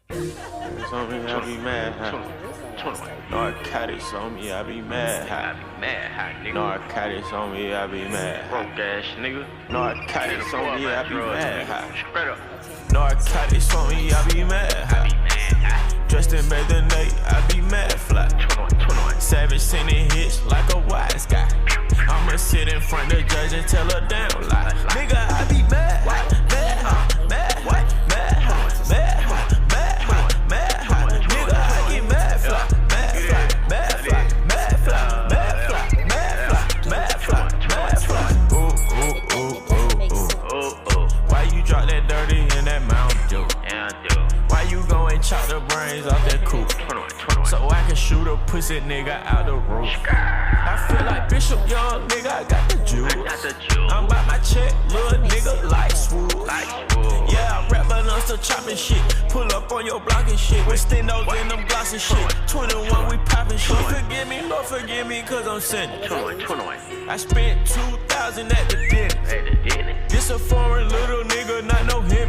It's on me, I be mad, huh? Narcotics on me, I be mad, huh? Narcotics on me, I be mad, huh? Broke ass nigga. Narcotics on me, I be mad, huh? Spread up. Narcotics on me, I be mad, huh? Dressed in Nate, I be mad fly. Savage sending hits like a wise guy. I'ma sit in front of the judge and tell her damn lie. Nigga, I be mad, mad, mad, mad, mad, mad, mad, nigga, I get mad fly, mad fly, mad fly, mad fly, mad fly, mad fly, mad fly. Ooh, ooh, ooh, ooh, ooh. Why you drop that dirty in that Mountain Dew? Yeah, I do. Why you go and chop the brains off that coupe? So I can shoot a pussy nigga out the roof. I feel like Bishop Young, nigga, I got the juice. I'm about my check, little nigga, like swoop. Yeah, I rap, but I'm still chopping shit. Pull up on your block and shit. With stendos in them blocks and shit. 21, we popping shit. Lord forgive me, cause I'm sinning. I spent 2,000 at the dinner. This a foreign little nigga, not no him.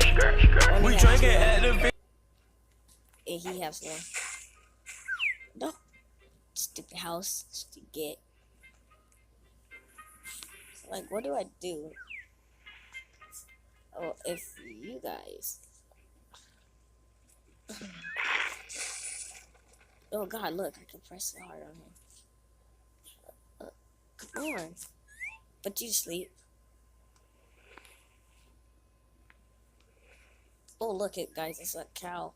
We drinking at the And he has one. No. Stupid house to get. Like, what do I do? Oh, if you guys. Oh god, look, I can press it hard on him. Come on. But you sleep. Oh, look it, guys, it's a cow.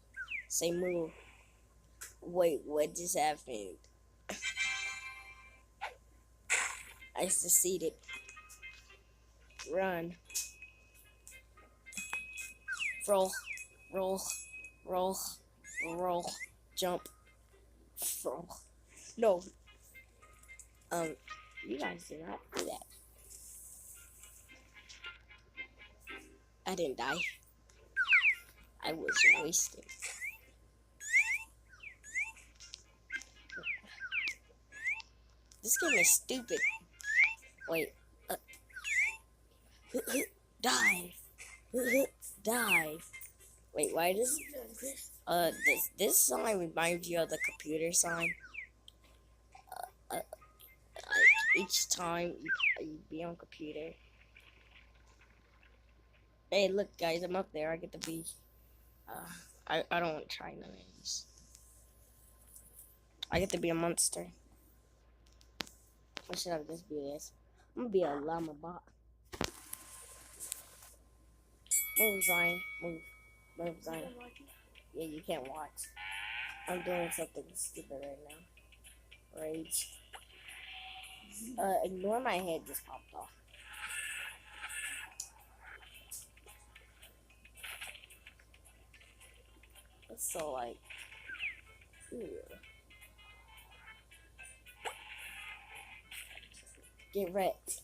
Say moo. Wait, what just happened? I succeeded. Run. Roll. Roll. Roll. Roll. Jump. Roll. No. You guys did not do that. I didn't die. I was wasted. This game is stupid. Wait. Dive. Dive. Wait, why does this sign remind you of the computer sign? Like each time you be on computer. Hey, look, guys, I'm up there. I get to be. I don't want to try none of these. I get to be a monster. Or should I just be this? I'm gonna be a llama bot. Move, Zion. Move. Move, Zion. Yeah, you can't watch. I'm doing something stupid right now. Rage. Ignore my head just popped off. It's so like, ew. Get wrecked.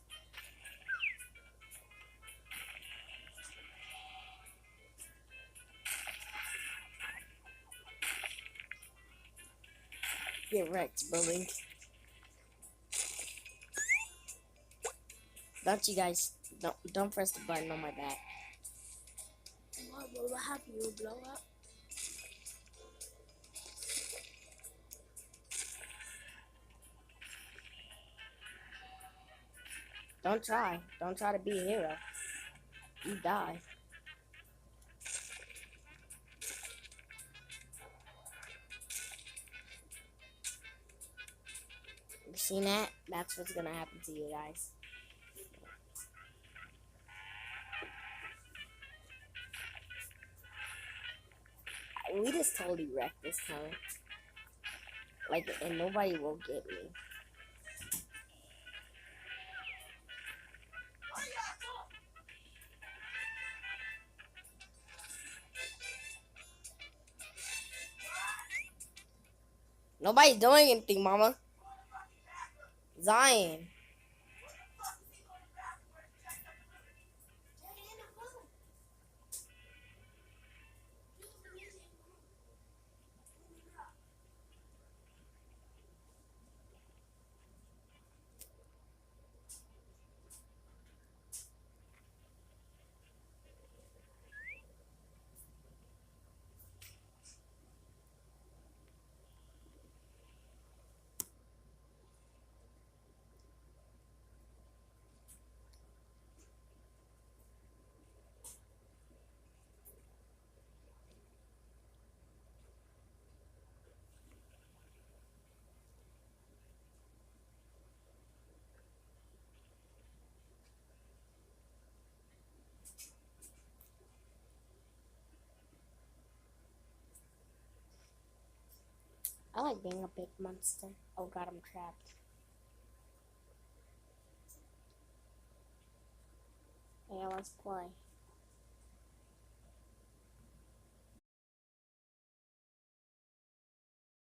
Get wrecked, bully. Don't you guys, don't press the button on my back. What happened? You blow up? Don't try. Don't try to be a hero. You die. You seen that? That's what's gonna happen to you guys. We just totally wrecked this time. Like, and nobody will get me. Nobody's doing anything, mama. Zion. I like being a big monster. Oh god, I'm trapped. Yeah, let's play.